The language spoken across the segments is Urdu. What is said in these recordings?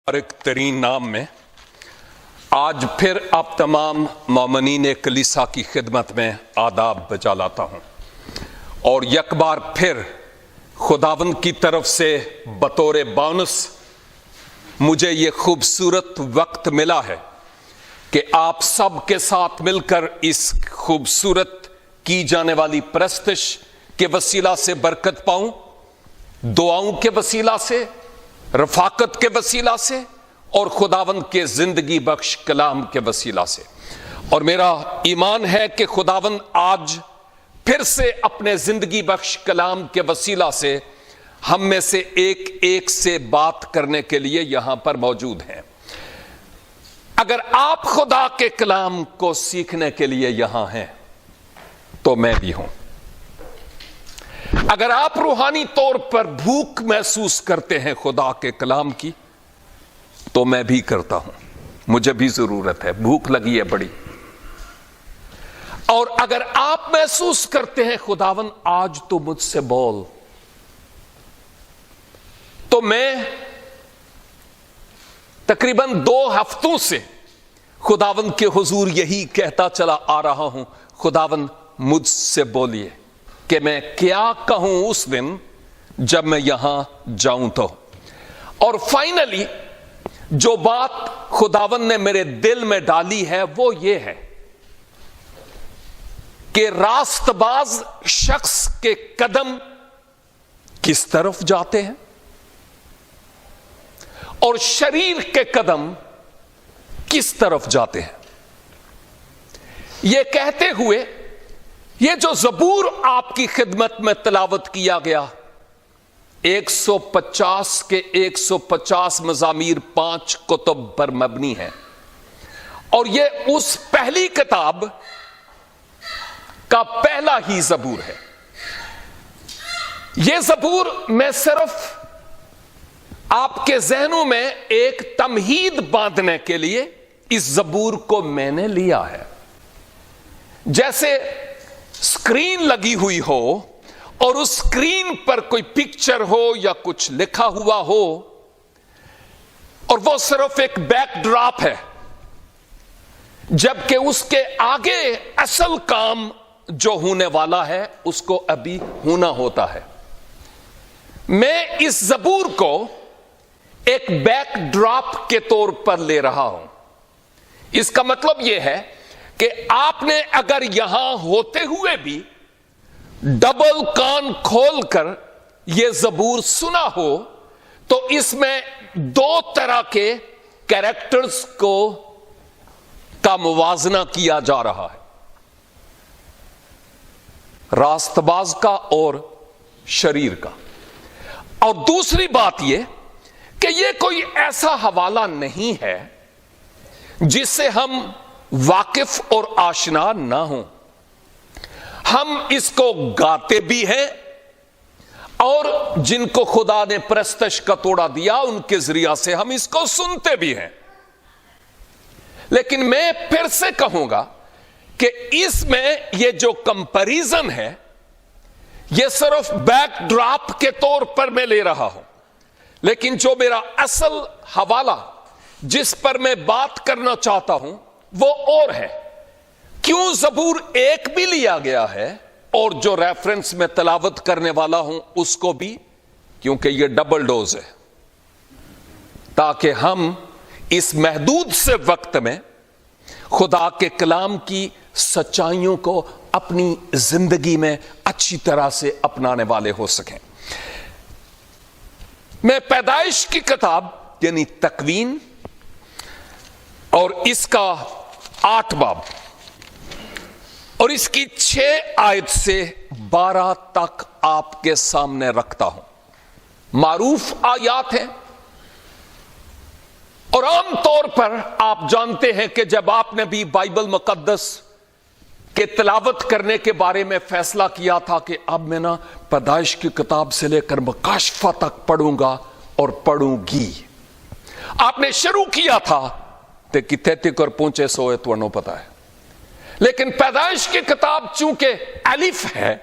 مبارک ترین نام میں آج پھر آپ تمام مومنین کلیسا کی خدمت میں آداب بجا لاتا ہوں اور یک بار پھر خداوند کی طرف سے بطور بونس مجھے یہ خوبصورت وقت ملا ہے کہ آپ سب کے ساتھ مل کر اس خوبصورت کی جانے والی پرستش کے وسیلہ سے برکت پاؤں، دعاؤں کے وسیلہ سے، رفاقت کے وسیلہ سے اور خداوند کے زندگی بخش کلام کے وسیلہ سے۔ اور میرا ایمان ہے کہ خداوند آج پھر سے اپنے زندگی بخش کلام کے وسیلہ سے ہم میں سے ایک ایک سے بات کرنے کے لیے یہاں پر موجود ہیں۔ اگر آپ خدا کے کلام کو سیکھنے کے لیے یہاں ہیں تو میں بھی ہوں۔ اگر آپ روحانی طور پر بھوک محسوس کرتے ہیں خدا کے کلام کی تو میں بھی کرتا ہوں، مجھے بھی ضرورت ہے، بھوک لگی ہے بڑی۔ اور اگر آپ محسوس کرتے ہیں خداوند آج تو مجھ سے بول، تو میں تقریباً 2 ہفتوں سے خداوند کے حضور یہی کہتا چلا آ رہا ہوں، خداوند مجھ سے بولیے کہ میں کیا کہوں اس دن جب میں یہاں جاؤں تو۔ اور فائنلی جو بات خداوند نے میرے دل میں ڈالی ہے وہ یہ ہے کہ راست باز شخص کے قدم کس طرف جاتے ہیں اور شریر کے قدم کس طرف جاتے ہیں۔ یہ کہتے ہوئے یہ جو زبور آپ کی خدمت میں تلاوت کیا گیا 150 کے 150 مزامیر 5 کتب پر مبنی ہے، اور یہ اس پہلی کتاب کا پہلا ہی زبور ہے۔ یہ زبور میں صرف آپ کے ذہنوں میں ایک تمہید باندھنے کے لیے اس زبور کو میں نے لیا ہے، جیسے اسکرین لگی ہوئی ہو اور اس اسکرین پر کوئی پکچر ہو یا کچھ لکھا ہوا ہو اور وہ صرف ایک بیک ڈراپ ہے، جبکہ اس کے آگے اصل کام جو ہونے والا ہے اس کو ابھی ہونا ہوتا ہے۔ میں اس زبور کو ایک بیک ڈراپ کے طور پر لے رہا ہوں۔ اس کا مطلب یہ ہے کہ آپ نے اگر یہاں ہوتے ہوئے بھی ڈبل کان کھول کر یہ زبور سنا ہو تو اس میں 2 طرح کے کیریکٹرز کا موازنہ کیا جا رہا ہے، راست باز کا اور شریر کا۔ اور دوسری بات یہ کہ یہ کوئی ایسا حوالہ نہیں ہے جس سے ہم واقف اور آشنا نہ ہوں۔ ہم اس کو گاتے بھی ہیں اور جن کو خدا نے پرستش کا توڑا دیا ان کے ذریعہ سے ہم اس کو سنتے بھی ہیں۔ لیکن میں پھر سے کہوں گا کہ اس میں یہ جو کمپیریزن ہے یہ صرف بیک ڈراپ کے طور پر میں لے رہا ہوں، لیکن جو میرا اصل حوالہ جس پر میں بات کرنا چاہتا ہوں وہ اور ہے۔ کیوں زبور 1 بھی لیا گیا ہے اور جو ریفرنس میں تلاوت کرنے والا ہوں اس کو بھی، کیونکہ یہ ڈبل ڈوز ہے، تاکہ ہم اس محدود سے وقت میں خدا کے کلام کی سچائیوں کو اپنی زندگی میں اچھی طرح سے اپنانے والے ہو سکیں۔ میں پیدائش کی کتاب یعنی تکوین اور اس کا 8 باب اور اس کی 6 آیت سے 12 تک آپ کے سامنے رکھتا ہوں۔ معروف آیات ہیں اور عام طور پر آپ جانتے ہیں کہ جب آپ نے بھی بائبل مقدس کے تلاوت کرنے کے بارے میں فیصلہ کیا تھا کہ اب میں پیدائش کی کتاب سے لے کر مکاشفہ تک پڑھوں گا اور پڑھوں گی، آپ نے شروع کیا تھا تے کتنے تک اور پہنچے سوئے تو انہوں پتا ہے، لیکن پیدائش کی کتاب چونکہ الف ہے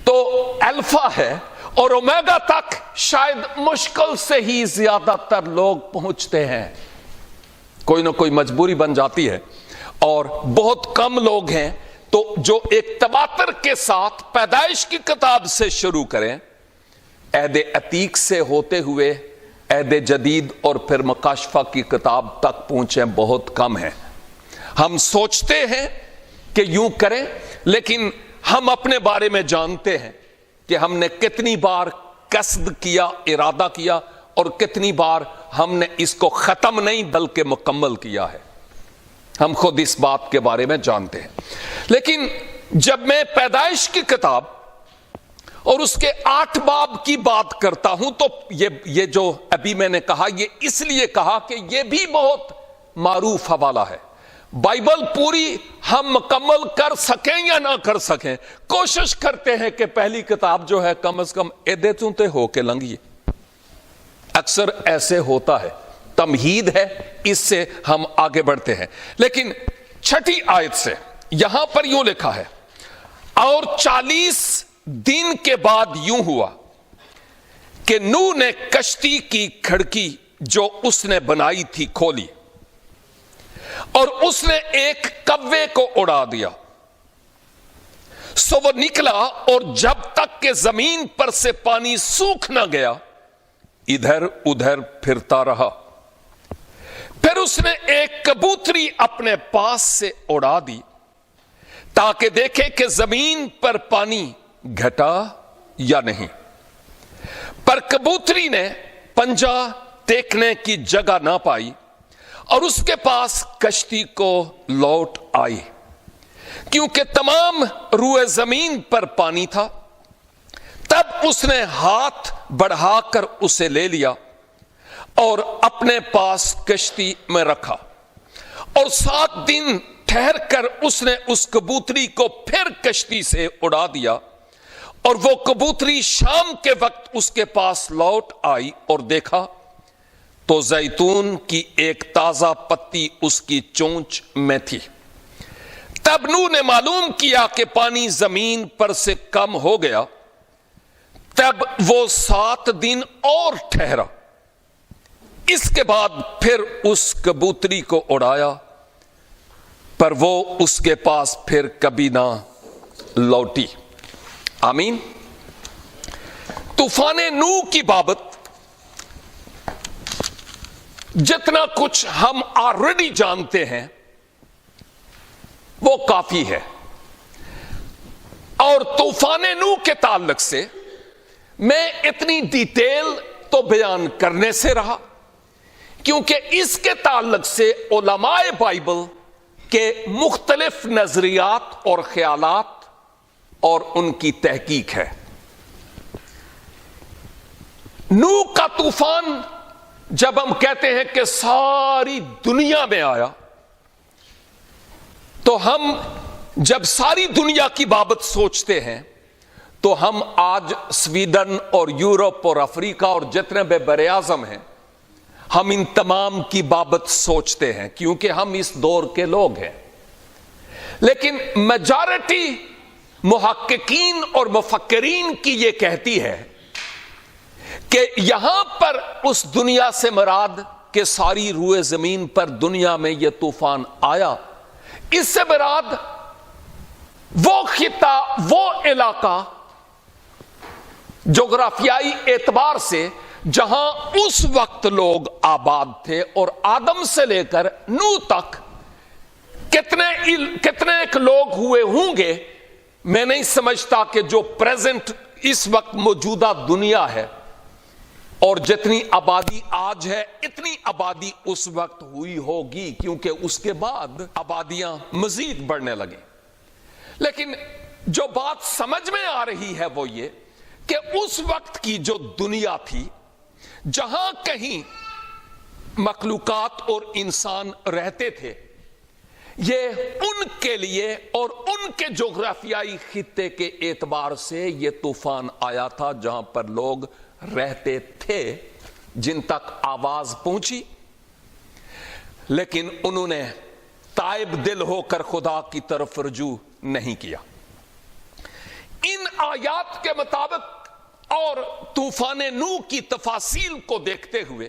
تو الفا ہے اور اومیگا تک شاید مشکل سے ہی زیادہ تر لوگ پہنچتے ہیں. کوئی نہ کوئی مجبوری بن جاتی ہے اور بہت کم لوگ ہیں تو جو ایک تواتر کے ساتھ پیدائش کی کتاب سے شروع کریں, عہد عتیق سے ہوتے ہوئے عہد جدید اور پھر مکاشفہ کی کتاب تک پہنچیں, بہت کم ہیں. ہم سوچتے ہیں کہ یوں کریں, لیکن ہم اپنے بارے میں جانتے ہیں کہ ہم نے کتنی بار قصد کیا, ارادہ کیا, اور کتنی بار ہم نے اس کو ختم نہیں بلکہ مکمل کیا ہے. ہم خود اس بات کے بارے میں جانتے ہیں. لیکن جب میں پیدائش کی کتاب اور اس کے 8 باب کی بات کرتا ہوں تو یہ جو ابھی میں نے کہا, یہ اس لیے کہا کہ یہ بھی بہت معروف حوالہ ہے. بائبل پوری ہم مکمل کر سکیں یا نہ کر سکیں, کوشش کرتے ہیں کہ پہلی کتاب جو ہے کم از کم ایدے تے ہو کے لنگیے. اکثر ایسے ہوتا ہے, تمہید ہے, اس سے ہم آگے بڑھتے ہیں. لیکن 6 آیت سے یہاں پر یوں لکھا ہے, اور 40 دن کے بعد یوں ہوا کہ نوح نے کشتی کی کھڑکی جو اس نے بنائی تھی کھولی, اور اس نے ایک کوے کو اڑا دیا. سو وہ نکلا اور جب تک کہ زمین پر سے پانی سوکھ نہ گیا ادھر ادھر پھرتا رہا. پھر اس نے ایک کبوتری اپنے پاس سے اڑا دی تاکہ دیکھے کہ زمین پر پانی گھٹا یا نہیں. پر کبوتری نے پنجہ ٹیکنے کی جگہ نہ پائی اور اس کے پاس کشتی کو لوٹ آئی, کیونکہ تمام روئے زمین پر پانی تھا. تب اس نے ہاتھ بڑھا کر اسے لے لیا اور اپنے پاس کشتی میں رکھا, اور 7 دن ٹھہر کر اس نے اس کبوتری کو پھر کشتی سے اڑا دیا. اور وہ کبوتری شام کے وقت اس کے پاس لوٹ آئی اور دیکھا تو زیتون کی ایک تازہ پتی اس کی چونچ میں تھی. تب نوح نے معلوم کیا کہ پانی زمین پر سے کم ہو گیا. تب وہ 7 دن اور ٹھہرا. اس کے بعد پھر اس کبوتری کو اڑایا, پر وہ اس کے پاس پھر کبھی نہ لوٹی. آمین. طوفان نوح کی بابت جتنا کچھ ہم آلریڈی جانتے ہیں وہ کافی ہے, اور طوفان نوح کے تعلق سے میں اتنی ڈیٹیل تو بیان کرنے سے رہا کیونکہ اس کے تعلق سے علماء بائبل کے مختلف نظریات اور خیالات اور ان کی تحقیق ہے. نوح کا طوفان جب ہم کہتے ہیں کہ ساری دنیا میں آیا, تو ہم جب ساری دنیا کی بابت سوچتے ہیں تو ہم آج سویڈن اور یورپ اور افریقہ اور جتنے بھی بر اعظم ہیں, ہم ان تمام کی بابت سوچتے ہیں کیونکہ ہم اس دور کے لوگ ہیں. لیکن میجارٹی محققین اور مفکرین کی یہ کہتی ہے کہ یہاں پر اس دنیا سے مراد کہ ساری روئے زمین پر دنیا میں یہ طوفان آیا, اس سے مراد وہ خطہ, وہ علاقہ جغرافیائی اعتبار سے جہاں اس وقت لوگ آباد تھے, اور آدم سے لے کر نوح تک کتنے ایک لوگ ہوئے ہوں گے. میں نہیں سمجھتا کہ جو پریزنٹ اس وقت موجودہ دنیا ہے اور جتنی آبادی آج ہے اتنی آبادی اس وقت ہوئی ہوگی, کیونکہ اس کے بعد آبادیاں مزید بڑھنے لگیں. لیکن جو بات سمجھ میں آ رہی ہے وہ یہ کہ اس وقت کی جو دنیا تھی جہاں کہیں مخلوقات اور انسان رہتے تھے, یہ ان کے لیے اور ان کے جغرافیائی خطے کے اعتبار سے یہ طوفان آیا تھا جہاں پر لوگ رہتے تھے, جن تک آواز پہنچی. لیکن انہوں نے تائب دل ہو کر خدا کی طرف رجوع نہیں کیا. ان آیات کے مطابق اور طوفان نوح کی تفاصیل کو دیکھتے ہوئے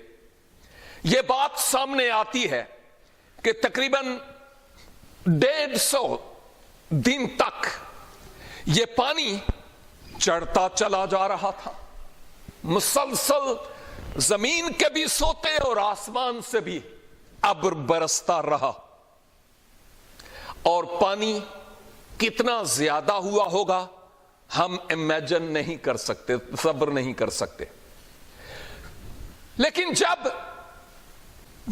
یہ بات سامنے آتی ہے کہ تقریباً 150 دن تک یہ پانی چڑھتا چلا جا رہا تھا، مسلسل زمین کے بھی سوتے اور آسمان سے بھی ابر برستا رہا، اور پانی کتنا زیادہ ہوا ہوگا ہم امیجن نہیں کر سکتے، تصور نہیں کر سکتے۔ لیکن جب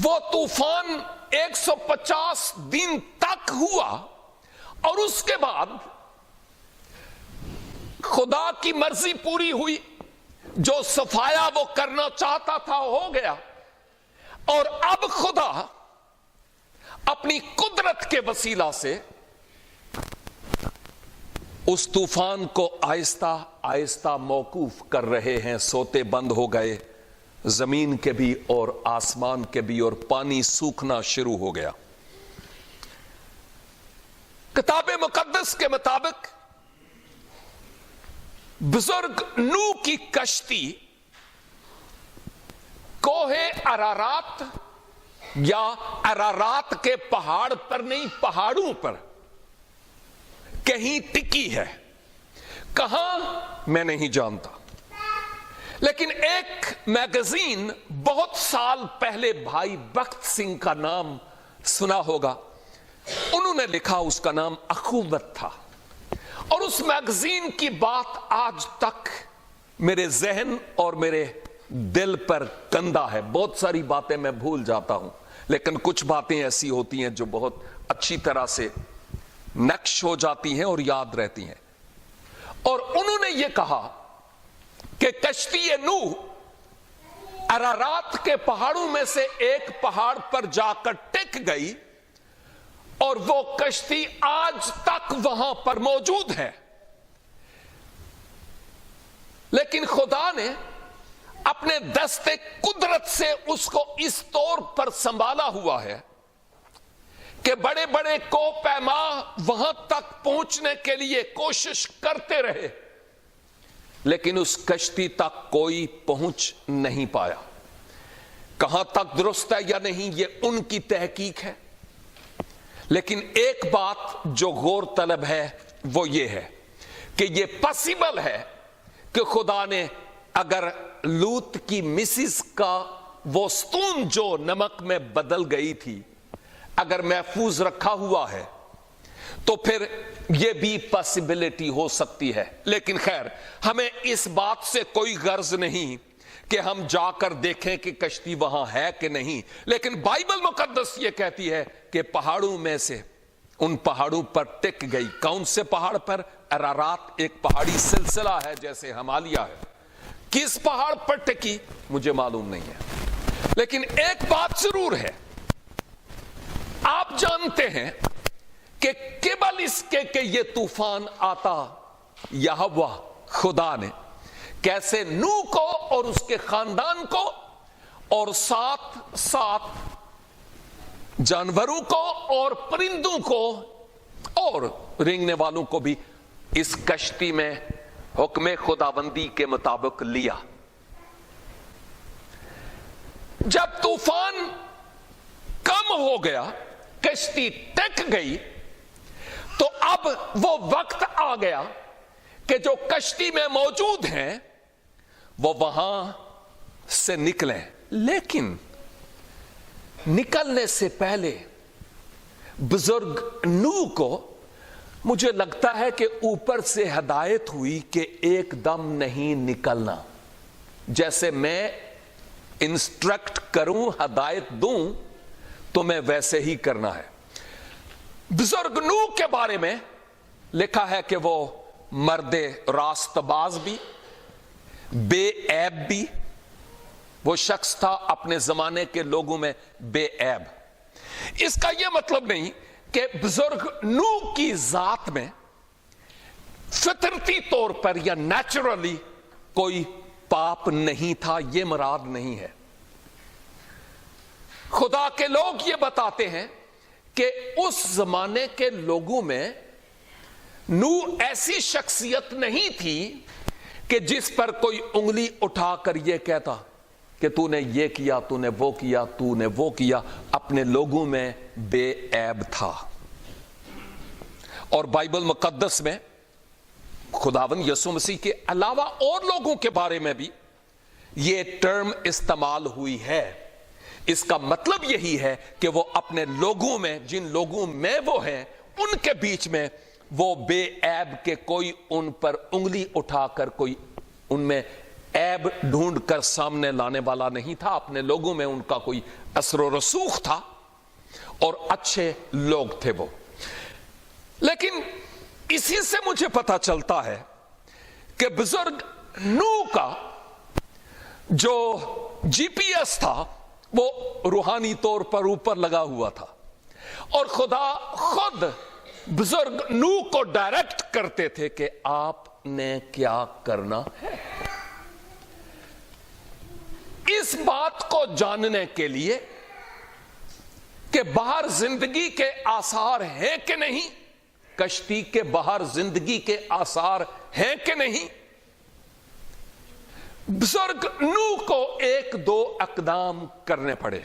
وہ طوفان 150 دن تک ہوا اور اس کے بعد خدا کی مرضی پوری ہوئی، جو صفایا وہ کرنا چاہتا تھا ہو گیا، اور اب خدا اپنی قدرت کے وسیلہ سے اس طوفان کو آہستہ آہستہ موقوف کر رہے ہیں۔ سوتے بند ہو گئے، زمین کے بھی اور آسمان کے بھی، اور پانی سوکھنا شروع ہو گیا۔ کتاب مقدس کے مطابق بزرگ نوح کی کشتی کوہ ارارات یا ارارات کے پہاڑ پر نہیں، پہاڑوں پر کہیں ٹکی ہے، کہاں میں نہیں جانتا، لیکن ایک میگزین بہت سال پہلے بھائی بخت سنگھ کا نام سنا ہوگا، انہوں نے لکھا، اس کا نام اخوت تھا، اور اس میگزین کی بات آج تک میرے ذہن اور میرے دل پر کندہ ہے۔ بہت ساری باتیں میں بھول جاتا ہوں، لیکن کچھ باتیں ایسی ہوتی ہیں جو بہت اچھی طرح سے نقش ہو جاتی ہیں اور یاد رہتی ہیں۔ اور انہوں نے یہ کہا کہ کشتی نوح ارارات کے پہاڑوں میں سے ایک پہاڑ پر جا کر ٹک گئی، اور وہ کشتی آج تک وہاں پر موجود ہے، لیکن خدا نے اپنے دست قدرت سے اس کو اس طور پر سنبھالا ہوا ہے کہ بڑے بڑے کو پیما وہاں تک پہنچنے کے لیے کوشش کرتے رہے، لیکن اس کشتی تک کوئی پہنچ نہیں پایا۔ کہاں تک درست ہے یا نہیں یہ ان کی تحقیق ہے، لیکن ایک بات جو غور طلب ہے وہ یہ ہے کہ یہ پاسبل ہے کہ خدا نے اگر لوط کی مسز کا وہ ستون جو نمک میں بدل گئی تھی اگر محفوظ رکھا ہوا ہے تو پھر یہ بھی پاسبلٹی ہو سکتی ہے، لیکن خیر ہمیں اس بات سے کوئی غرض نہیں کہ ہم جا کر دیکھیں کہ کشتی وہاں ہے کہ نہیں، لیکن بائبل مقدس یہ کہتی ہے کہ پہاڑوں میں سے ان پہاڑوں پر ٹک گئی۔ کون سے پہاڑ پر؟ ارارات ایک پہاڑی سلسلہ ہے جیسے ہمالیہ ہے، کس پہاڑ پر ٹکی مجھے معلوم نہیں ہے، لیکن ایک بات ضرور ہے، آپ جانتے ہیں کہ قبل اس کے کہ یہ طوفان آتا یہوہ خدا نے کیسے نوح کو اور اس کے خاندان کو اور ساتھ ساتھ جانوروں کو اور پرندوں کو اور رینگنے والوں کو بھی اس کشتی میں حکم خداوندی کے مطابق لیا۔ جب طوفان کم ہو گیا، کشتی ٹک گئی، تو اب وہ وقت آ گیا کہ جو کشتی میں موجود ہیں وہ وہاں سے نکلیں، لیکن نکلنے سے پہلے بزرگ نوح کو مجھے لگتا ہے کہ اوپر سے ہدایت ہوئی کہ ایک دم نہیں نکلنا، جیسے میں انسٹرکٹ کروں، ہدایت دوں تو میں ویسے ہی کرنا ہے۔ بزرگ نوح کے بارے میں لکھا ہے کہ وہ مرد راست باز بھی، بے عیب بھی، وہ شخص تھا اپنے زمانے کے لوگوں میں بے عیب۔ اس کا یہ مطلب نہیں کہ بزرگ نوح کی ذات میں فطرتی طور پر یا نیچرلی کوئی پاپ نہیں تھا، یہ مراد نہیں ہے۔ خدا کے لوگ یہ بتاتے ہیں کہ اس زمانے کے لوگوں میں نوح ایسی شخصیت نہیں تھی کہ جس پر کوئی انگلی اٹھا کر یہ کہتا کہ تو نے یہ کیا، تو نے وہ کیا، تو نے وہ کیا، اپنے لوگوں میں بے عیب تھا۔ اور بائبل مقدس میں خداوند یسوع مسیح کے علاوہ اور لوگوں کے بارے میں بھی یہ ٹرم استعمال ہوئی ہے۔ اس کا مطلب یہی ہے کہ وہ اپنے لوگوں میں، جن لوگوں میں وہ ہیں، ان کے بیچ میں وہ بے عیب کے کوئی ان پر انگلی اٹھا کر کوئی ان میں عیب ڈھونڈ کر سامنے لانے والا نہیں تھا۔ اپنے لوگوں میں ان کا کوئی اثر و رسوخ تھا اور اچھے لوگ تھے وہ۔ لیکن اسی سے مجھے پتا چلتا ہے کہ بزرگ نوح کا جو جی پی ایس تھا وہ روحانی طور پر اوپر لگا ہوا تھا، اور خدا خود بزرگ نوح کو ڈائریکٹ کرتے تھے کہ آپ نے کیا کرنا ہے۔ اس بات کو جاننے کے لیے کہ باہر زندگی کے آثار ہیں کہ نہیں، کشتی کے باہر زندگی کے آثار ہیں کہ نہیں، بزرگ نوح کو ایک دو اقدام کرنے پڑے۔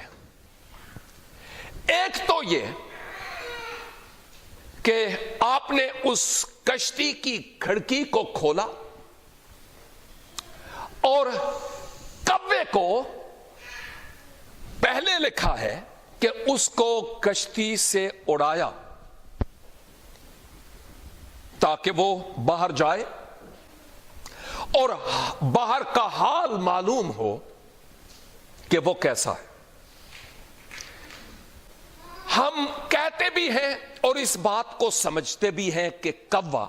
ایک تو یہ کہ آپ نے اس کشتی کی کھڑکی کو کھولا اور کوے کو پہلے لکھا ہے کہ اس کو کشتی سے اڑایا تاکہ وہ باہر جائے اور باہر کا حال معلوم ہو کہ وہ کیسا ہے۔ ہم کہتے بھی ہیں اور اس بات کو سمجھتے بھی ہیں کہ کوا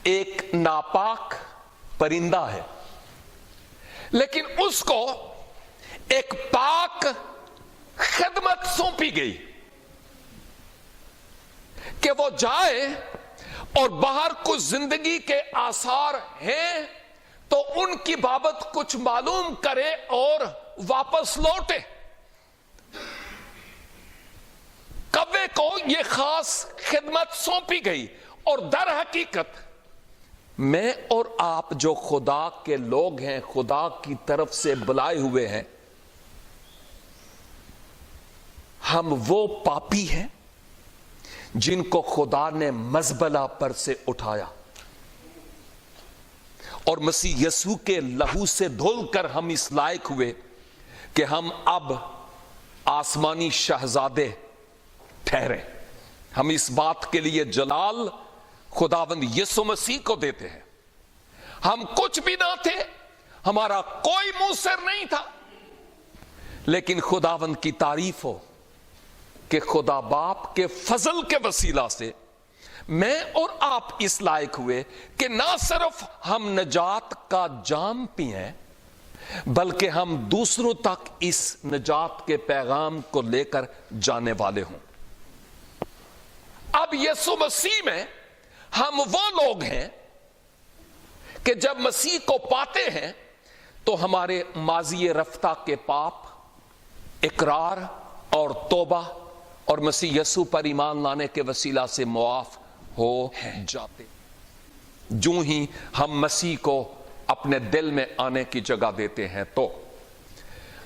ایک ناپاک پرندہ ہے، لیکن اس کو ایک پاک خدمت سونپی گئی کہ وہ جائے اور باہر کچھ زندگی کے آثار ہیں تو ان کی بابت کچھ معلوم کرے اور واپس لوٹے۔ کوے کو یہ خاص خدمت سونپی گئی، اور در حقیقت میں اور آپ جو خدا کے لوگ ہیں، خدا کی طرف سے بلائے ہوئے ہیں، ہم وہ پاپی ہیں جن کو خدا نے مزبلہ پر سے اٹھایا اور مسیح یسوع کے لہو سے دھل کر ہم اس لائق ہوئے کہ ہم اب آسمانی شہزادے ٹھہرے۔ ہم اس بات کے لیے جلال خداوند یسوع مسیح کو دیتے ہیں۔ ہم کچھ بھی نہ تھے، ہمارا کوئی موثر نہیں تھا، لیکن خداوند کی تعریف ہو کہ خدا باپ کے فضل کے وسیلہ سے میں اور آپ اس لائق ہوئے کہ نہ صرف ہم نجات کا جام پئیں بلکہ ہم دوسروں تک اس نجات کے پیغام کو لے کر جانے والے ہوں۔ اب یسوع مسیح میں ہم وہ لوگ ہیں کہ جب مسیح کو پاتے ہیں تو ہمارے ماضی رفتہ کے پاپ اقرار اور توبہ اور مسیح یسوع پر ایمان لانے کے وسیلہ سے معاف ہو جاتے۔ جو ہی ہم مسیح کو اپنے دل میں آنے کی جگہ دیتے ہیں تو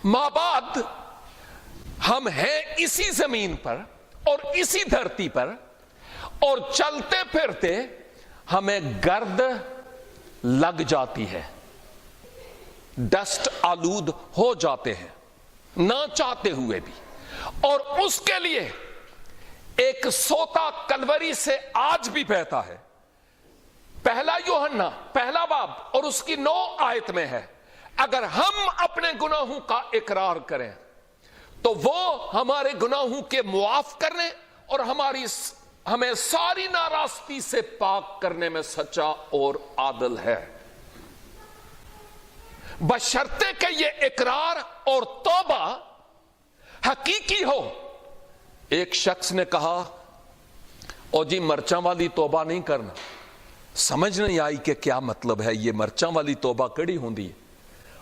مابعد ہم ہیں اسی زمین پر اور اسی دھرتی پر، اور چلتے پھرتے ہمیں گرد لگ جاتی ہے، ڈسٹ آلود ہو جاتے ہیں نہ چاہتے ہوئے بھی، اور اس کے لیے ایک سوتا کلوری سے آج بھی بہتا ہے۔ پہلا یوحنا پہلا باب اور اس کی 9 آیت میں ہے، اگر ہم اپنے گناہوں کا اقرار کریں تو وہ ہمارے گناہوں کے معاف کرنے اور ہمیں ساری ناراستی سے پاک کرنے میں سچا اور عادل ہے، بشرطے کہ یہ اقرار اور توبہ حقیقی ہو۔ ایک شخص نے کہا، او جی مرچاں والی توبہ نہیں کرنا۔ سمجھ نہیں آئی کہ کیا مطلب ہے یہ مرچاں والی توبہ کیڑی ہوندی ہے،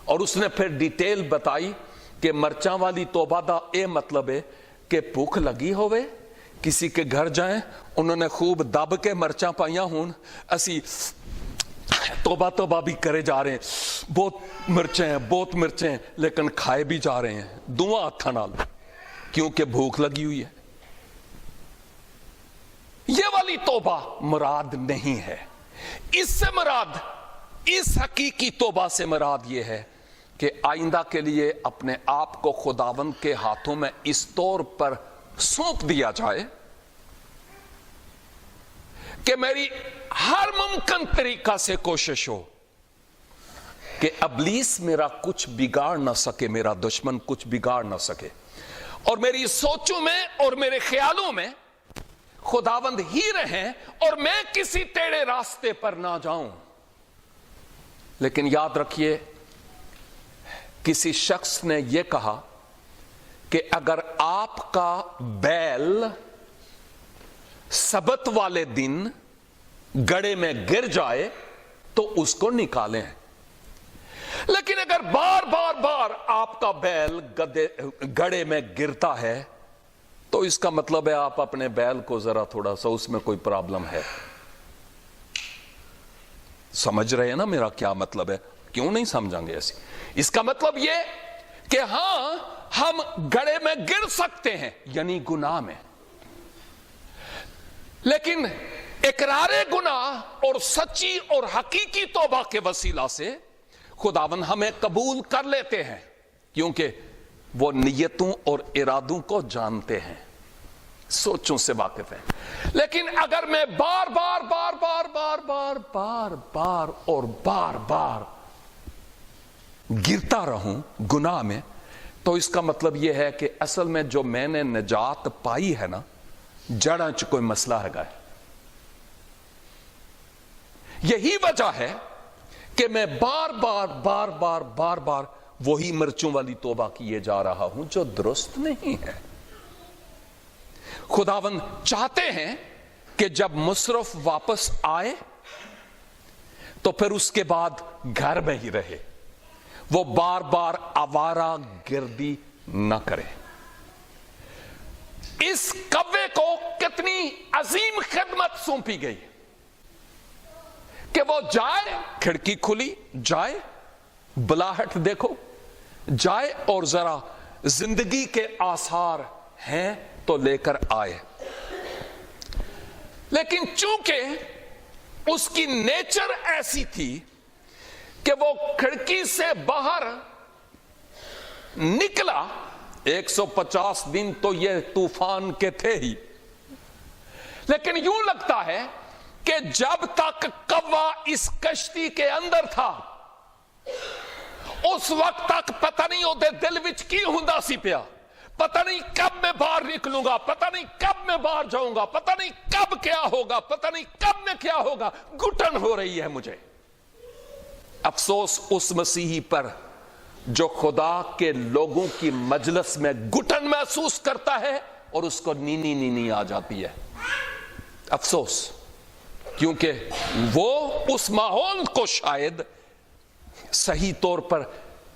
اور اس نے پھر ڈیٹیل بتائی کہ مرچاں والی توبہ دا اے مطلب ہے کہ بھوک لگی ہوئے، کسی کے گھر جائیں، انہوں نے خوب دب کے مرچاں پائیاں ہون، اسی توبہ توبہ بھی کرے جا رہے ہیں, بہت مرچیں ہیں, لیکن کھائے بھی جا رہے ہیں دعا ہاتھا نال, کیونکہ بھوک لگی ہوئی ہے. یہ والی توبہ مراد نہیں ہے. اس سے مراد, اس حقیقی توبہ سے مراد یہ ہے کہ آئندہ کے لیے اپنے آپ کو خداوند کے ہاتھوں میں اس طور پر سونپ دیا جائے کہ میری ہر ممکن طریقہ سے کوشش ہو کہ ابلیس میرا کچھ بگاڑ نہ سکے, میرا دشمن کچھ بگاڑ نہ سکے, اور میری سوچوں میں اور میرے خیالوں میں خداوند ہی رہیں اور میں کسی ٹیڑھے راستے پر نہ جاؤں. لیکن یاد رکھیے, کسی شخص نے یہ کہا کہ اگر آپ کا بیل سبت والے دن گڑے میں گر جائے تو اس کو نکالیں, لیکن اگر بار بار بار آپ کا بیل گڑے میں گرتا ہے تو اس کا مطلب ہے آپ اپنے بیل کو ذرا تھوڑا سا اس میں کوئی پرابلم ہے. سمجھ رہے ہیں نا میرا کیا مطلب ہے؟ کیوں نہیں سمجھیں گے ایسے؟ اس کا مطلب یہ کہ ہاں ہم گڑے میں گر سکتے ہیں, یعنی گناہ میں, لیکن اقرار گناہ اور سچی اور حقیقی توبہ کے وسیلہ سے خداوند ہمیں قبول کر لیتے ہیں, کیونکہ وہ نیتوں اور ارادوں کو جانتے ہیں, سوچوں سے واقف ہیں. لیکن اگر میں بار بار بار بار بار بار بار بار اور بار بار گرتا رہوں گناہ میں, تو اس کا مطلب یہ ہے کہ اصل میں جو میں نے نجات پائی ہے نا, جڑاں چ کوئی مسئلہ ہے گا. یہی وجہ ہے کہ میں بار بار بار بار بار بار وہی مرچوں والی توبہ کیے جا رہا ہوں جو درست نہیں ہے. خداوند چاہتے ہیں کہ جب مصرف واپس آئے تو پھر اس کے بعد گھر میں ہی رہے, وہ بار بار آوارہ گردی نہ کرے. اس کوے کو کتنی عظیم خدمت سونپی گئی کہ وہ جائے, کھڑکی کھلی, جائے, بلاہٹ دیکھو, جائے اور ذرا زندگی کے آثار ہیں تو لے کر آئے. لیکن چونکہ اس کی نیچر ایسی تھی کہ وہ کھڑکی سے باہر نکلا, 150 دن تو یہ طوفان کے تھے ہی, لیکن یوں لگتا ہے کہ جب تک کوا اس کشتی کے اندر تھا اس وقت تک پتہ نہیں ہوتے دل وچ کی ہوندا سی پیا, پتہ نہیں کب میں باہر نکلوں گا, پتہ نہیں کب میں باہر جاؤں گا, پتہ نہیں کب کیا ہوگا, پتہ نہیں کب میں کیا ہوگا, گھٹن ہو رہی ہے مجھے. افسوس اس مسیحی پر جو خدا کے لوگوں کی مجلس میں گھٹن محسوس کرتا ہے اور اس کو نینی نینی آ جاتی ہے. افسوس, کیونکہ وہ اس ماحول کو شاید صحیح طور پر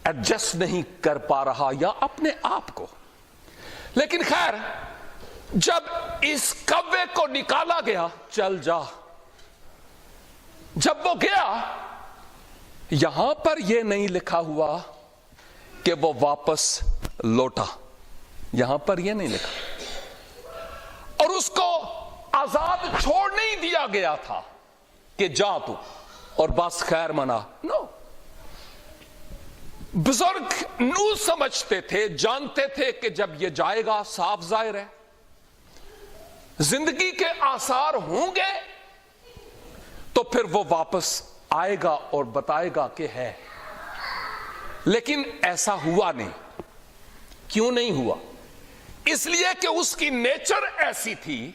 ایڈجسٹ نہیں کر پا رہا یا اپنے آپ کو. لیکن خیر, جب اس کوے کو نکالا گیا, چل جا, جب وہ گیا, یہاں پر یہ نہیں لکھا ہوا کہ وہ واپس لوٹا, یہاں پر یہ نہیں لکھا, اور اس کو آزاد چھوڑ نہیں دیا گیا تھا کہ جا تو اور بس خیر منا. نو, بزرگ نو سمجھتے تھے, جانتے تھے کہ جب یہ جائے گا صاف ظاہر ہے زندگی کے آثار ہوں گے تو پھر وہ واپس آئے گا اور بتائے گا کہ ہے. لیکن ایسا ہوا نہیں. کیوں نہیں ہوا؟ اس لیے کہ اس کی نیچر ایسی تھی,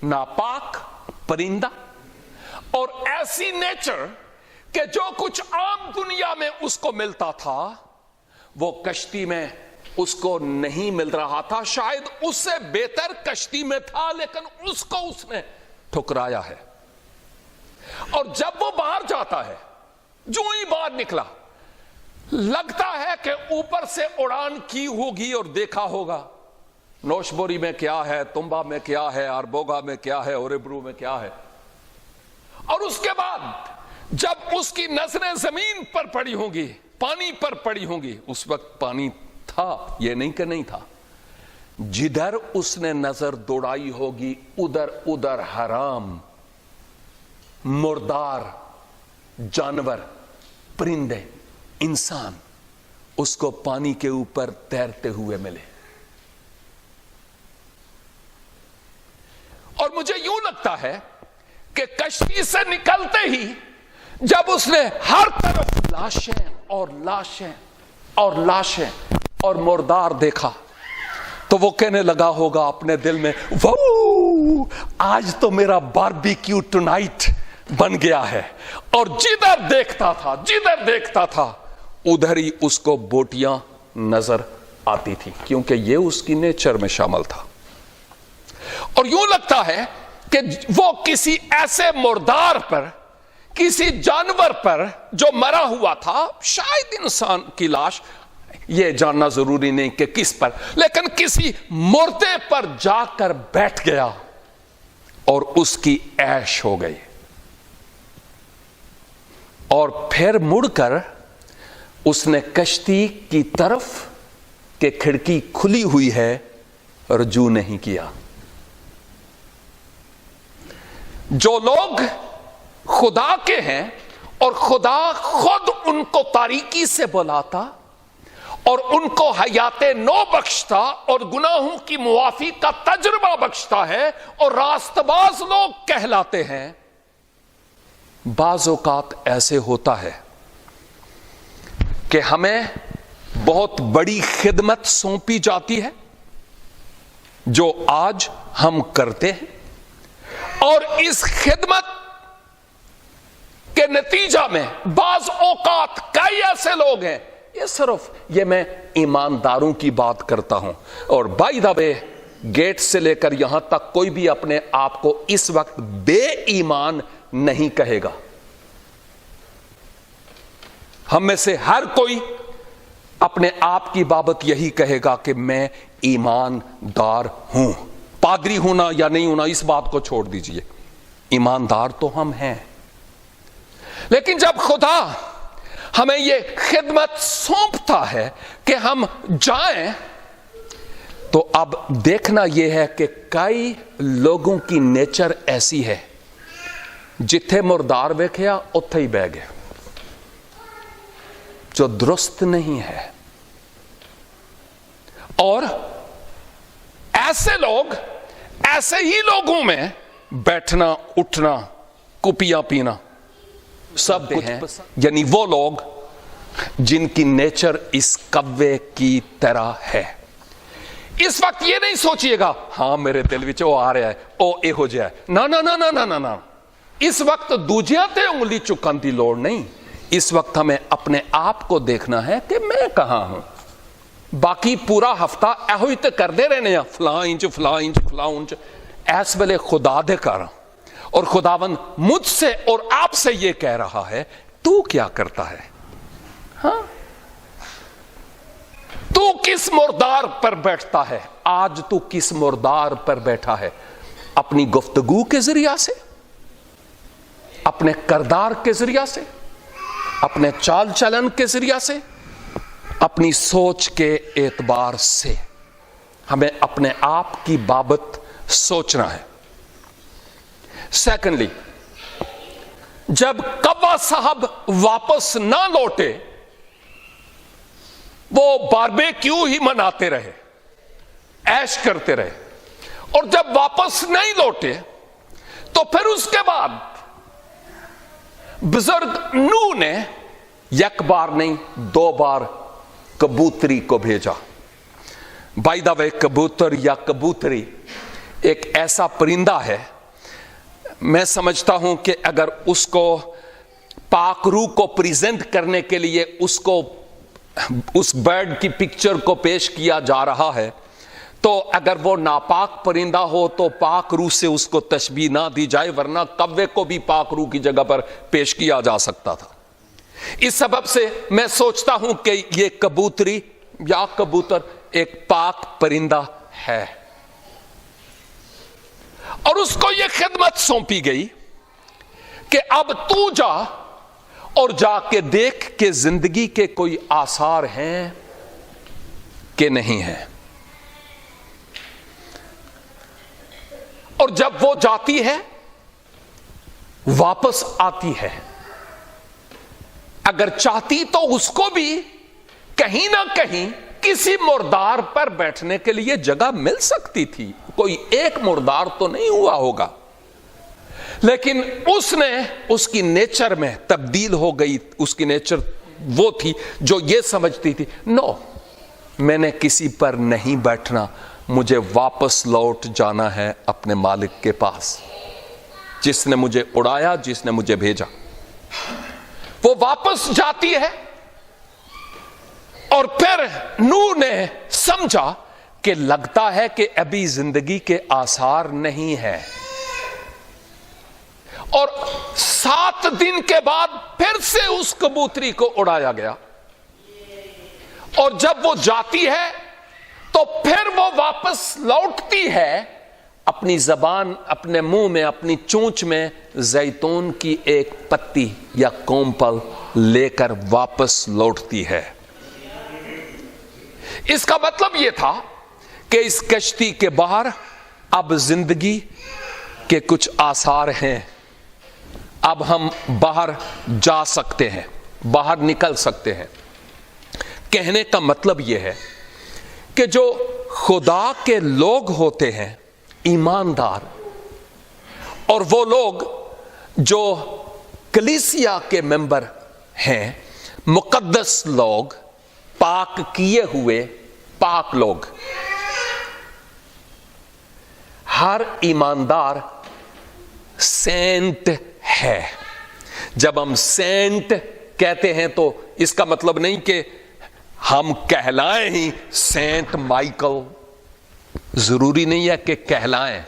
ناپاک پرندہ, اور ایسی نیچر کہ جو کچھ عام دنیا میں اس کو ملتا تھا وہ کشتی میں اس کو نہیں مل رہا تھا. شاید اس سے بہتر کشتی میں تھا, لیکن اس کو اس نے ٹھکرایا ہے. اور جب وہ باہر جاتا ہے, جو ہی باہر نکلا, لگتا ہے کہ اوپر سے اڑان کی ہوگی اور دیکھا ہوگا نوشبوری میں کیا ہے, تمبا میں کیا ہے, اربوگا میں کیا ہے, اور ابرو میں کیا ہے, اور اس کے بعد جب اس کی نظریں زمین پر پڑی ہوں گی، پانی پر پڑی ہوں گی، اس وقت پانی تھا، یہ نہیں کہ نہیں تھا، جدھر اس نے نظر دوڑائی ہوگی ادھر ادھر حرام، مردار، جانور، پرندے، انسان اس کو پانی کے اوپر تیرتے ہوئے ملے. اور مجھے یوں لگتا ہے کہ کشتی سے نکلتے ہی جب اس نے ہر طرف لاشیں اور لاشیں اور لاشیں اور مردار دیکھا تو وہ کہنے لگا ہوگا اپنے دل میں، واو، آج تو میرا باربیکیو ٹونائٹ بن گیا ہے. اور جدھر دیکھتا تھا ادھر ہی اس کو بوٹیاں نظر آتی تھی، کیونکہ یہ اس کی نیچر میں شامل تھا. اور یوں لگتا ہے کہ وہ کسی ایسے مردار پر، کسی جانور پر جو مرا ہوا تھا، شاید انسان کی لاش، یہ جاننا ضروری نہیں کہ کس پر، لیکن کسی مردے پر جا کر بیٹھ گیا اور اس کی عیش ہو گئی. اور پھر مڑ کر اس نے کشتی کی طرف کہ کھڑکی کھلی ہوئی ہے رجوع نہیں کیا. جو لوگ خدا کے ہیں اور خدا خود ان کو تاریکی سے بلاتا اور ان کو حیات نو بخشتا اور گناہوں کی معافی کا تجربہ بخشتا ہے اور راست باز لوگ کہلاتے ہیں، بعض اوقات ایسے ہوتا ہے کہ ہمیں بہت بڑی خدمت سونپی جاتی ہے جو آج ہم کرتے ہیں، اور اس خدمت کے نتیجہ میں بعض اوقات کئی ایسے لوگ ہیں، یہ میں ایمانداروں کی بات کرتا ہوں، اور بائی دا وے گیٹ سے لے کر یہاں تک کوئی بھی اپنے آپ کو اس وقت بے ایمان نہیں کہے گا. ہم میں سے ہر کوئی اپنے آپ کی بابت یہی کہے گا کہ میں ایماندار ہوں. پادری ہونا یا نہیں ہونا اس بات کو چھوڑ دیجئے، ایماندار تو ہم ہیں. لیکن جب خدا ہمیں یہ خدمت سونپتا ہے کہ ہم جائیں، تو اب دیکھنا یہ ہے کہ کئی لوگوں کی نیچر ایسی ہے، جتھے مردار ویکھیا اتھے ہی بہ گئے، جو درست نہیں ہے. اور ایسے لوگ، ایسے ہی لوگوں میں بیٹھنا، اٹھنا، کپیاں پینا سب ہیں، یعنی وہ لوگ جن کی نیچر اس کوے کی طرح ہے. اس وقت یہ نہیں سوچئے گا ہاں میرے دل وچ او آ رہا ہے، او ایہو جہا ہے، نا نا نا نا نا نا. اس وقت دوجیاں تے انگلی چکن دی لوڑ نہیں. اس وقت ہمیں اپنے آپ کو دیکھنا ہے کہ میں کہاں ہوں. باقی پورا ہفتہ ایہو ہی تے کردے رہنے ہیں، فلاں انچ فلاں انچ فلاں انچ. ایس ویلے خدا دے کر، اور خداوند مجھ سے اور آپ سے یہ کہہ رہا ہے، تو کیا کرتا ہے؟ ہاں، تو کس مردار پر بیٹھتا ہے؟ آج تو کس مردار پر بیٹھا ہے؟ اپنی گفتگو کے ذریعہ سے، اپنے کردار کے ذریعہ سے، اپنے چال چلن کے ذریعہ سے، اپنی سوچ کے اعتبار سے ہمیں اپنے آپ کی بابت سوچنا ہے. سیکنڈلی، جب کوا صاحب واپس نہ لوٹے، وہ باربیکیو ہی مناتے رہے، عیش کرتے رہے، اور جب واپس نہیں لوٹے تو پھر اس کے بعد بزرگ نو نے یک بار نہیں 2 بار کبوتری کو بھیجا. بائی دا وے کبوتر یا کبوتری ایک ایسا پرندہ ہے، میں سمجھتا ہوں کہ اگر اس کو پاک روح کو پریزنٹ کرنے کے لیے اس برڈ کی پکچر کو پیش کیا جا رہا ہے، تو اگر وہ ناپاک پرندہ ہو تو پاک روح سے اس کو تشبیہ نہ دی جائے، ورنہ کوے کو بھی پاک روح کی جگہ پر پیش کیا جا سکتا تھا. اس سبب سے میں سوچتا ہوں کہ یہ کبوتری یا کبوتر ایک پاک پرندہ ہے، اور اس کو یہ خدمت سونپی گئی کہ اب تو جا اور جا کے دیکھ کہ زندگی کے کوئی آثار ہیں کہ نہیں ہیں. اور جب وہ جاتی ہے واپس آتی ہے, اگر چاہتی تو اس کو بھی کہیں نہ کہیں کسی مردار پر بیٹھنے کے لیے جگہ مل سکتی تھی. کوئی ایک مردار تو نہیں ہوا ہوگا, لیکن اس نے اس کی نیچر میں تبدیل ہو گئی. اس کی نیچر وہ تھی جو یہ سمجھتی تھی, نو, میں نے کسی پر نہیں بیٹھنا, مجھے واپس لوٹ جانا ہے اپنے مالک کے پاس, جس نے مجھے اڑایا, جس نے مجھے بھیجا. وہ واپس جاتی ہے اور پھر نوح نے سمجھا کہ لگتا ہے کہ ابھی زندگی کے آثار نہیں ہے, اور 7 دن کے بعد پھر سے اس کبوتری کو اڑایا گیا. اور جب وہ جاتی ہے تو پھر وہ واپس لوٹتی ہے اپنی زبان, اپنے منہ میں, اپنی چونچ میں زیتون کی ایک پتی یا کومپل لے کر واپس لوٹتی ہے. اس کا مطلب یہ تھا کہ اس کشتی کے باہر اب زندگی کے کچھ آثار ہیں, اب ہم باہر جا سکتے ہیں, باہر نکل سکتے ہیں. کہنے کا مطلب یہ ہے کہ جو خدا کے لوگ ہوتے ہیں, ایماندار, اور وہ لوگ جو کلیسیا کے ممبر ہیں, مقدس لوگ, پاک کیے ہوئے پاک لوگ, ہر ایماندار سینٹ ہے. جب ہم سینٹ کہتے ہیں تو اس کا مطلب نہیں کہ ہم کہلائیں ہی سینٹ مائیکل, ضروری نہیں ہے کہ کہلائیں.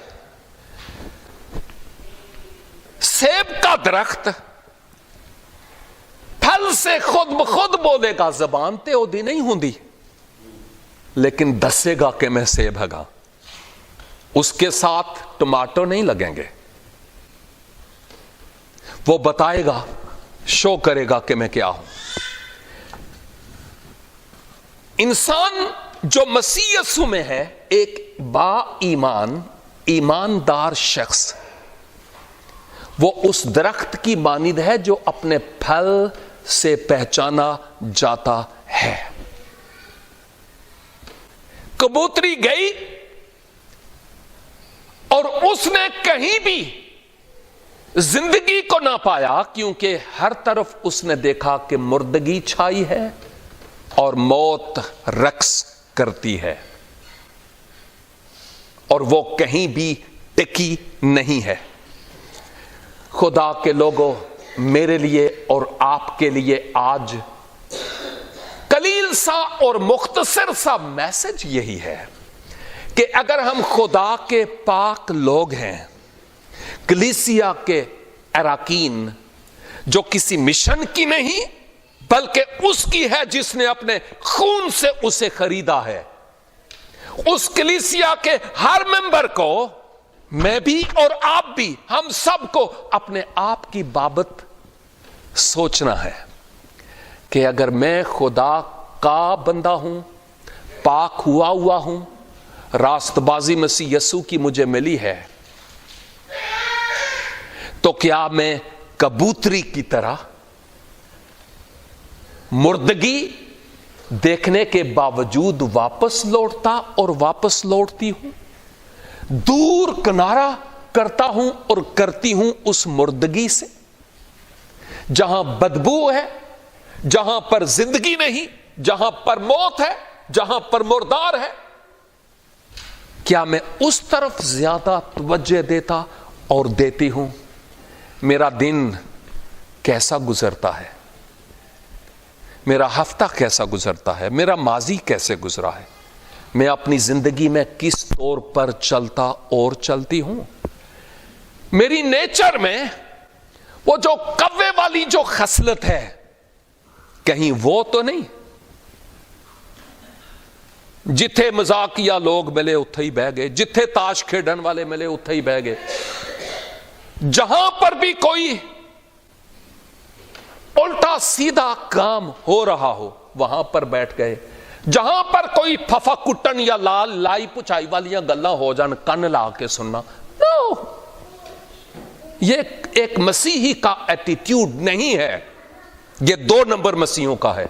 سیب کا درخت پھل سے خود بخود بولے گا, زبان تے اودی نہیں ہوندی, لیکن دسے گا کہ میں سیب ہگا. اس کے ساتھ ٹماٹو نہیں لگیں گے, وہ بتائے گا, شو کرے گا کہ میں کیا ہوں. انسان جو مسیح یسوع میں ہے, ایک با ایمان, ایماندار شخص, وہ اس درخت کی مانند ہے جو اپنے پھل سے پہچانا جاتا ہے. کبوتری گئی اور اس نے کہیں بھی زندگی کو نہ پایا, کیونکہ ہر طرف اس نے دیکھا کہ مردگی چھائی ہے اور موت رقص کرتی ہے, اور وہ کہیں بھی ٹکی نہیں ہے. خدا کے لوگوں, میرے لیے اور آپ کے لیے آج قلیل سا اور مختصر سا میسج یہی ہے کہ اگر ہم خدا کے پاک لوگ ہیں, کلیسیا کے اراکین, جو کسی مشن کی نہیں بلکہ اس کی ہے جس نے اپنے خون سے اسے خریدا ہے, اس کلیسیا کے ہر ممبر کو, میں بھی اور آپ بھی, ہم سب کو اپنے آپ کی بابت سوچنا ہے کہ اگر میں خدا کا بندہ ہوں, پاک ہوا ہوں, راست بازی مسیح یسوع کی مجھے ملی ہے, تو کیا میں کبوتری کی طرح مردگی دیکھنے کے باوجود واپس لوٹتا اور واپس لوٹتی ہوں, دور کنارہ کرتا ہوں اور کرتی ہوں اس مردگی سے, جہاں بدبو ہے, جہاں پر زندگی نہیں, جہاں پر موت ہے, جہاں پر مردار ہے؟ کیا میں اس طرف زیادہ توجہ دیتا اور دیتی ہوں؟ میرا دن کیسا گزرتا ہے, میرا ہفتہ کیسا گزرتا ہے, میرا ماضی کیسے گزرا ہے, میں اپنی زندگی میں کس طور پر چلتا اور چلتی ہوں؟ میری نیچر میں وہ جو کوے والی جو خصلت ہے, کہیں وہ تو نہیں؟ جتھے مزاقیہ لوگ ملے اتھے ہی بہ گئے, جتھے تاش کھیڈن والے ملے اتھے ہی بہ گئے, جہاں پر بھی کوئی الٹا سیدھا کام ہو رہا ہو وہاں پر بیٹھ گئے. جہاں پر کوئی پھفا کٹن یا لال لائی پچائی والیاں گلاں ہو جان کن لا کے سننا. نو, یہ ایک مسیحی کا ایٹیٹیوڈ نہیں ہے, یہ 2 نمبر مسیحوں کا ہے.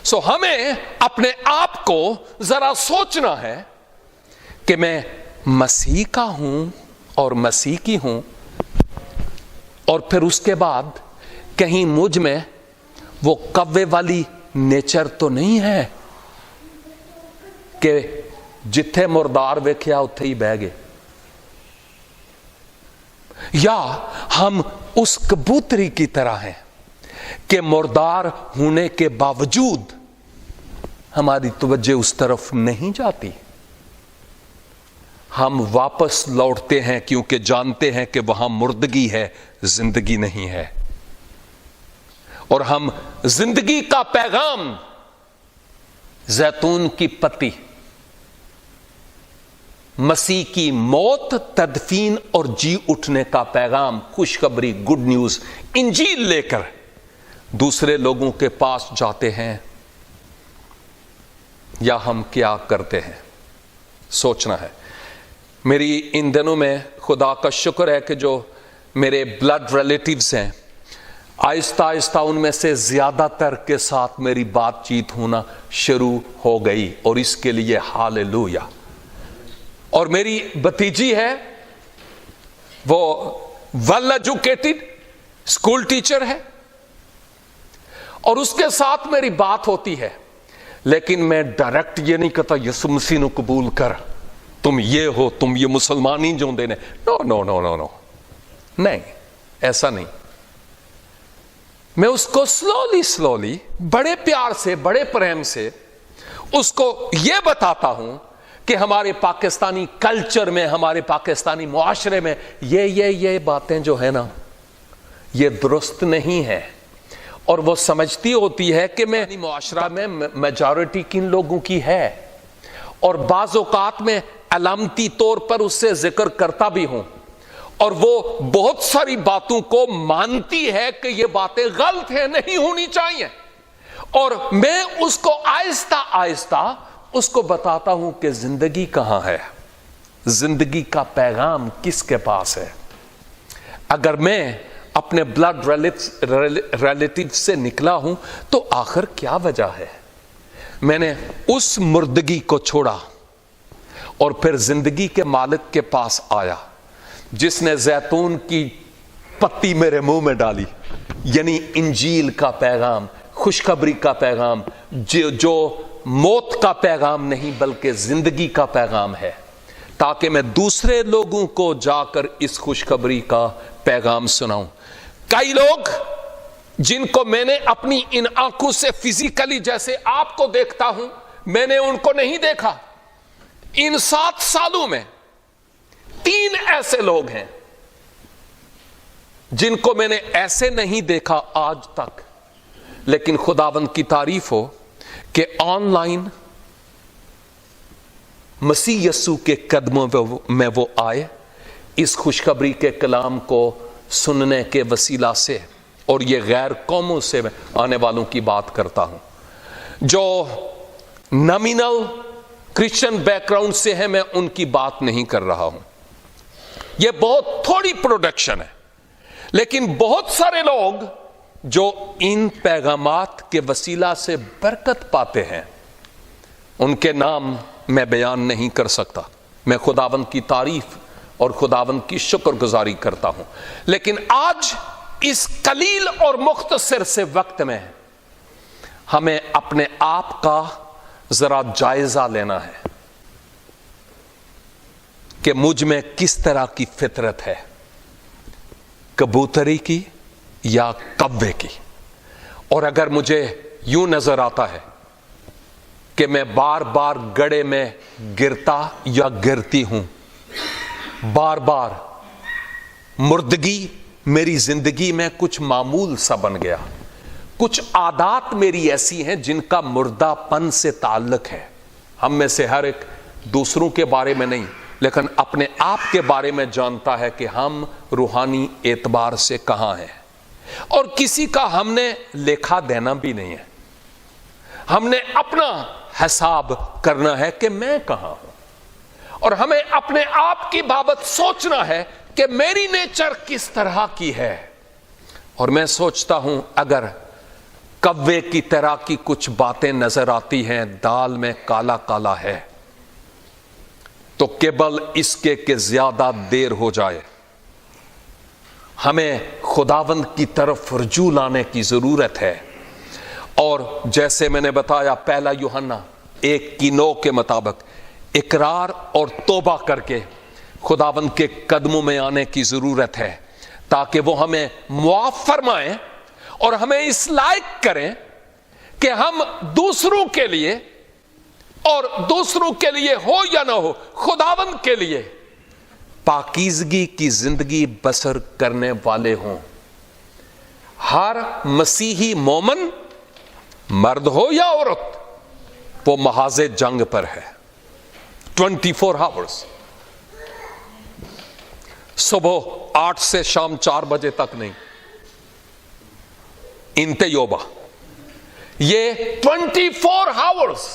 سو ہمیں اپنے آپ کو ذرا سوچنا ہے کہ میں مسیح کا ہوں اور مسیح کی ہوں, اور پھر اس کے بعد کہیں مجھ میں وہ کوے والی نیچر تو نہیں ہے کہ جتھے مردار ویکھیا اتھے ہی بہ گئے, یا ہم اس کبوتری کی طرح ہیں کہ مردار ہونے کے باوجود ہماری توجہ اس طرف نہیں جاتی. ہم واپس لوٹتے ہیں کیونکہ جانتے ہیں کہ وہاں مردگی ہے, زندگی نہیں ہے. اور ہم زندگی کا پیغام, زیتون کی پتی, مسیح کی موت, تدفین اور جی اٹھنے کا پیغام, خوشخبری, گڈ نیوز, انجیل لے کر دوسرے لوگوں کے پاس جاتے ہیں, یا ہم کیا کرتے ہیں؟ سوچنا ہے. میری ان دنوں میں خدا کا شکر ہے کہ جو میرے بلڈ ریلیٹیوز ہیں, آہستہ آہستہ ان میں سے زیادہ تر کے ساتھ میری بات چیت ہونا شروع ہو گئی, اور اس کے لیے ہاللویا. اور میری بھتیجی ہے, وہ ویل ایجوکیٹڈ اسکول ٹیچر ہے, اور اس کے ساتھ میری بات ہوتی ہے, لیکن میں ڈائریکٹ یہ نہیں کہتا یسوع مسیح نو قبول کر, تم یہ ہو, تم یہ مسلمان ہی جوندے نے. نو نو نو نو نو, نہیں, ایسا نہیں. میں اس کو سلولی بڑے پیار سے, بڑے پریم سے اس کو یہ بتاتا ہوں کہ ہمارے پاکستانی کلچر میں, ہمارے پاکستانی معاشرے میں یہ باتیں جو ہے نا, یہ درست نہیں ہے. اور وہ سمجھتی ہوتی ہے کہ میں معاشرہ میں میجورٹی کن لوگوں کی ہے, اور بعض اوقات میں علامتی طور پر اس سے ذکر کرتا بھی ہوں, اور وہ بہت ساری باتوں کو مانتی ہے کہ یہ باتیں غلط ہیں, نہیں ہونی چاہیے. اور میں اس کو آہستہ آہستہ اس کو بتاتا ہوں کہ زندگی کہاں ہے, زندگی کا پیغام کس کے پاس ہے. اگر میں اپنے بلڈ ریلیٹیو سے نکلا ہوں تو آخر کیا وجہ ہے؟ میں نے اس مردگی کو چھوڑا اور پھر زندگی کے مالک کے پاس آیا, جس نے زیتون کی پتی میرے منہ میں ڈالی, یعنی انجیل کا پیغام, خوشخبری کا پیغام, جو موت کا پیغام نہیں بلکہ زندگی کا پیغام ہے, تاکہ میں دوسرے لوگوں کو جا کر اس خوشخبری کا پیغام سناؤں. کئی لوگ جن کو میں نے اپنی ان آنکھوں سے فزیکلی جیسے آپ کو دیکھتا ہوں, میں نے ان کو نہیں دیکھا. ان 7 سالوں میں 3 ایسے لوگ ہیں جن کو میں نے ایسے نہیں دیکھا آج تک, لیکن خداوند کی تعریف ہو کہ آن لائن مسیح یسوع کے قدموں میں وہ آئے اس خوشخبری کے کلام کو سننے کے وسیلہ سے. اور یہ غیر قوموں سے آنے والوں کی بات کرتا ہوں جو نامینل کرسچن بیک گراؤنڈ سے ہیں, میں ان کی بات نہیں کر رہا ہوں. یہ بہت تھوڑی پروڈکشن ہے, لیکن بہت سارے لوگ جو ان پیغامات کے وسیلہ سے برکت پاتے ہیں, ان کے نام میں بیان نہیں کر سکتا. میں خداوند کی تعریف اور خداوند کی شکر گزاری کرتا ہوں. لیکن آج اس قلیل اور مختصر سے وقت میں ہمیں اپنے آپ کا ذرا جائزہ لینا ہے کہ مجھ میں کس طرح کی فطرت ہے, کبوتری کی یا کوے کی. اور اگر مجھے یوں نظر آتا ہے کہ میں بار بار گڑھے میں گرتا یا گرتی ہوں, بار بار مردگی میری زندگی میں کچھ معمول سا بن گیا, کچھ عادات میری ایسی ہیں جن کا مردہ پن سے تعلق ہے. ہم میں سے ہر ایک دوسروں کے بارے میں نہیں لیکن اپنے آپ کے بارے میں جانتا ہے کہ ہم روحانی اعتبار سے کہاں ہیں. اور کسی کا ہم نے لیکھا دینا بھی نہیں ہے. ہم نے اپنا حساب کرنا ہے کہ میں کہاں ہوں, اور ہمیں اپنے آپ کی بابت سوچنا ہے کہ میری نیچر کس طرح کی ہے. اور میں سوچتا ہوں اگر کوے کی طرح کی کچھ باتیں نظر آتی ہیں, دال میں کالا کالا ہے, تو قبل اس کے کہ زیادہ دیر ہو جائے ہمیں خداوند کی طرف رجوع لانے کی ضرورت ہے. اور جیسے میں نے بتایا پہلا یوحنا 1:9 کے مطابق اقرار اور توبہ کر کے خداوند کے قدموں میں آنے کی ضرورت ہے, تاکہ وہ ہمیں معاف فرمائیں اور ہمیں اس لائق کریں کہ ہم دوسروں کے لیے, اور دوسروں کے لیے ہو یا نہ ہو, خداوند کے لیے پاکیزگی کی زندگی بسر کرنے والے ہوں. ہر مسیحی مومن مرد ہو یا عورت وہ محاذ جنگ پر ہے 24 hours. صبح 8 سے شام 4 بجے تک نہیں, انتے یوبا یہ 24 hours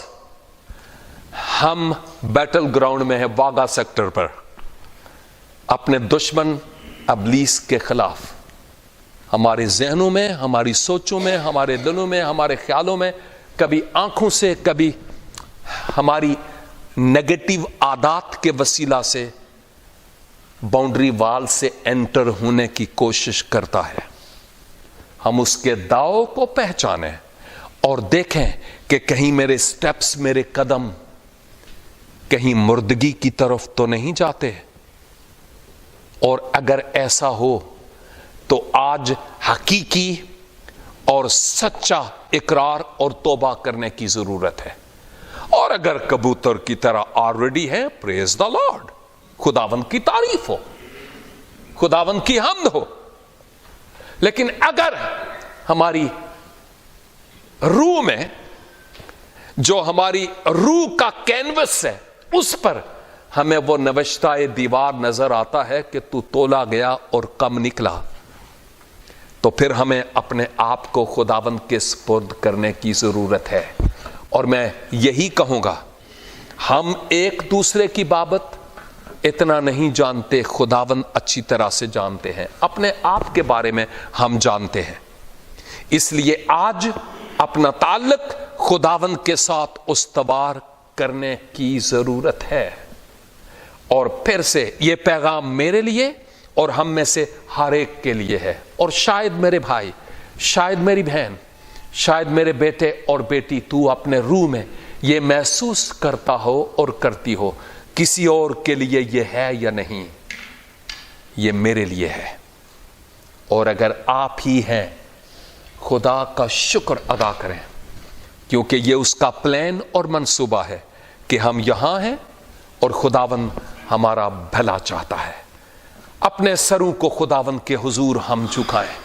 ہم بیٹل گراؤنڈ میں ہیں, واگا سیکٹر پر, اپنے دشمن ابلیس کے خلاف. ہمارے ذہنوں میں, ہماری سوچوں میں, ہمارے دلوں میں, ہمارے خیالوں میں, کبھی آنکھوں سے, کبھی ہماری نیگیٹو عادات کے وسیلہ سے باؤنڈری وال سے انٹر ہونے کی کوشش کرتا ہے. ہم اس کے داؤ کو پہچانیں اور دیکھیں کہ کہیں میرے سٹیپس, میرے قدم کہیں مردگی کی طرف تو نہیں جاتے. اور اگر ایسا ہو تو آج حقیقی اور سچا اقرار اور توبہ کرنے کی ضرورت ہے. اور اگر کبوتر کی طرح آلریڈی ہے, پریز دا لارڈ, خداوند کی تعریف ہو, خداوند کی حمد ہو. لیکن اگر ہماری روح میں, جو ہماری روح کا کینوس ہے, اس پر ہمیں وہ نوشتہ دیوار نظر آتا ہے کہ تو تولا گیا اور کم نکلا, تو پھر ہمیں اپنے آپ کو خداوند کے سپرد کرنے کی ضرورت ہے. اور میں یہی کہوں گا, ہم ایک دوسرے کی بابت اتنا نہیں جانتے, خداوند اچھی طرح سے جانتے ہیں, اپنے آپ کے بارے میں ہم جانتے ہیں. اس لیے آج اپنا تعلق خداوند کے ساتھ استوار کرنے کی ضرورت ہے. اور پھر سے یہ پیغام میرے لیے اور ہم میں سے ہر ایک کے لیے ہے. اور شاید میرے بھائی, شاید میری بہن, شاید میرے بیٹے اور بیٹی, تو اپنے روح میں یہ محسوس کرتا ہو اور کرتی ہو, کسی اور کے لیے یہ ہے یا نہیں, یہ میرے لیے ہے. اور اگر آپ ہی ہیں, خدا کا شکر ادا کریں, کیونکہ یہ اس کا پلان اور منصوبہ ہے کہ ہم یہاں ہیں اور خداوند ہمارا بھلا چاہتا ہے. اپنے سروں کو خداوند کے حضور ہم جھکائیں,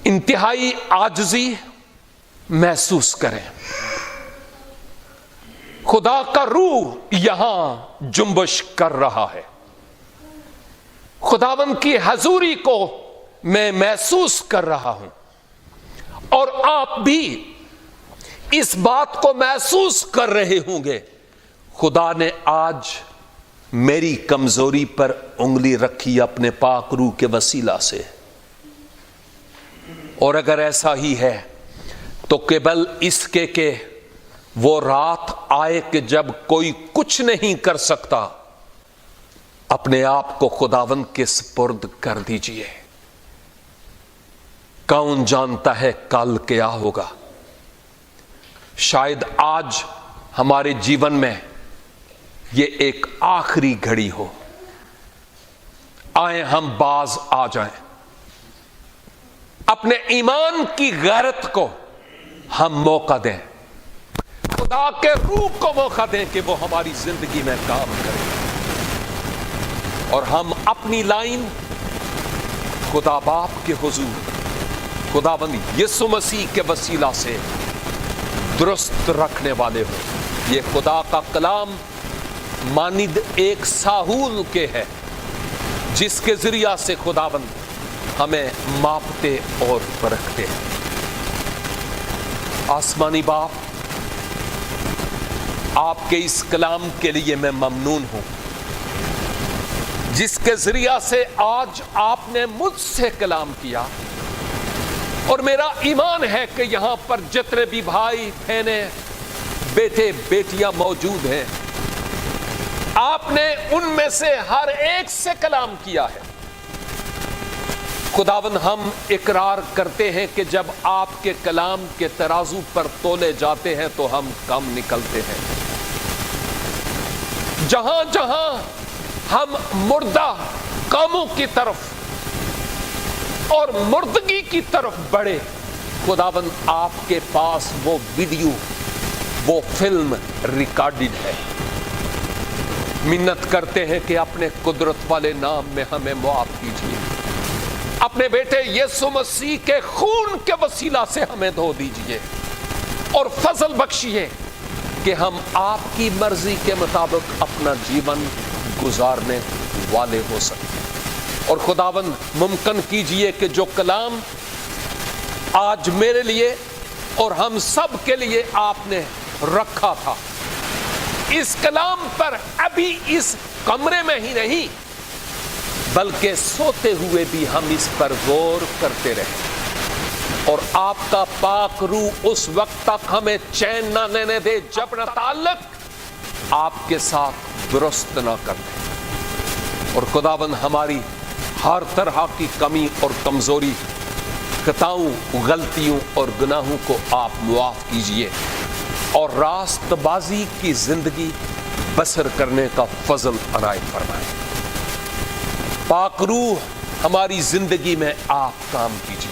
انتہائی عاجزی محسوس کریں. خدا کا روح یہاں جنبش کر رہا ہے. خداوند کی حضوری کو میں محسوس کر رہا ہوں, اور آپ بھی اس بات کو محسوس کر رہے ہوں گے, خدا نے آج میری کمزوری پر انگلی رکھی اپنے پاک روح کے وسیلہ سے. اور اگر ایسا ہی ہے تو قبل اس کے کہ وہ رات آئے کہ جب کوئی کچھ نہیں کر سکتا, اپنے آپ کو خداوند کے سپرد کر دیجئے. کون جانتا ہے کل کیا ہوگا. شاید آج ہمارے جیون میں یہ ایک آخری گھڑی ہو. آئیں ہم باز آ جائیں, اپنے ایمان کی غیرت کو ہم موقع دیں, خدا کے روح کو موقع دیں کہ وہ ہماری زندگی میں کام کرے, اور ہم اپنی لائن خدا باپ کے حضور خداوند یسوع مسیح کے وسیلہ سے درست رکھنے والے ہوں. یہ خدا کا کلام مانند ایک ساحول کے ہے, جس کے ذریعہ سے خداوند ہمیں ماپتے اور پرکھتے ہیں۔ آسمانی باپ، آپ کے اس کلام کے لیے میں ممنون ہوں، جس کے ذریعہ سے آج آپ نے مجھ سے کلام کیا، اور میرا ایمان ہے کہ یہاں پر جتنے بھی بھائی بہنیں بیٹے بیٹیاں موجود ہیں، آپ نے ان میں سے ہر ایک سے کلام کیا ہے۔ خداوند، ہم اقرار کرتے ہیں کہ جب آپ کے کلام کے ترازو پر تولے جاتے ہیں تو ہم کم نکلتے ہیں۔ جہاں جہاں ہم مردہ کاموں کی طرف اور مردگی کی طرف بڑھے، خداوند آپ کے پاس وہ ویڈیو، وہ فلم ریکارڈڈ ہے۔ منت کرتے ہیں کہ اپنے قدرت والے نام میں ہمیں معاف کیجیے، اپنے بیٹے یسوع مسیح کے خون کے وسیلہ سے ہمیں دھو دیجیے، اور فضل بخشیے کہ ہم آپ کی مرضی کے مطابق اپنا جیون گزارنے والے ہو سکیں۔ اور خداوند، ممکن کیجیے کہ جو کلام آج میرے لیے اور ہم سب کے لیے آپ نے رکھا تھا، اس کلام پر ابھی اس کمرے میں ہی نہیں بلکہ سوتے ہوئے بھی ہم اس پر غور کرتے رہیں، اور آپ کا پاک روح اس وقت تک ہمیں چین نہ لینے دے جب نہ تعلق آپ کے ساتھ درست نہ کر دے۔ اور خداوند، ہماری ہر طرح کی کمی اور کمزوری، خطاؤں، غلطیوں اور گناہوں کو آپ معاف کیجیے، اور راست بازی کی زندگی بسر کرنے کا فضل عنایت فرمائیں۔ پاک روح، ہماری زندگی میں آپ کام کیجیے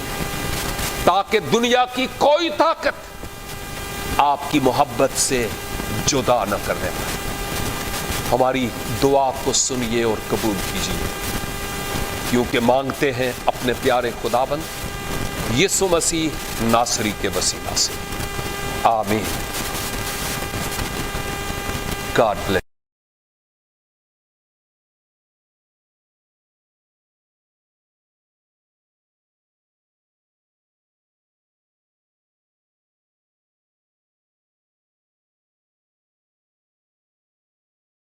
تاکہ دنیا کی کوئی طاقت آپ کی محبت سے جدا نہ کرنے پائے۔ ہماری دعا کو سنیے اور قبول کیجیے، کیونکہ مانگتے ہیں اپنے پیارے خداوند یسوع مسیح ناصری کے وسیلہ سے، آمین۔ God bless